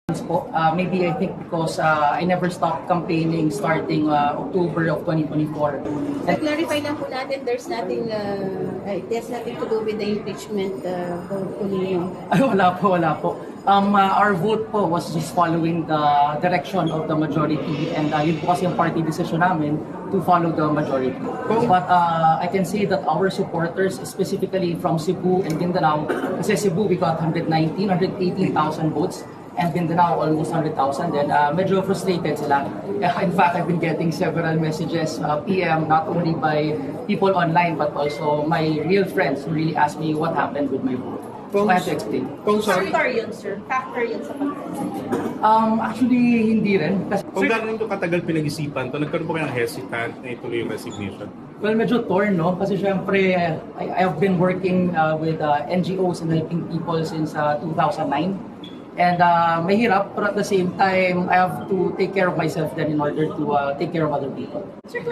Maybe I think because I never stopped campaigning starting October of 2024. Clarify lang po natin, there's nothing, it has nothing to do with the impeachment vote po ninyo. Ay, wala po. Our vote po was just following the direction of the majority, and yun po kasi yung party decision namin to follow the majority. But I can say that our supporters, specifically from Cebu and Mindanao, kasi Cebu we got 118,000 votes, and Mindanao almost 100,000. Then medyo frustrated sila. In fact, I've been getting several messages, PM, not only by people online but also my real friends who really ask me what happened with my vote. So I have to explain. Factor yun, sir. Factor yun sa pagkakas. Actually, hindi rin. Kasi, Kung gano'n ito katagal pinag-isipan to, nagkaroon po kayo ng hesitant na ituloy yung resignation? well, medyo torn, no? Kasi syempre, I have been working with NGOs and helping people since 2009. And mahirap, but at the same time, I have to take care of myself then in order to take care of other people. Sir,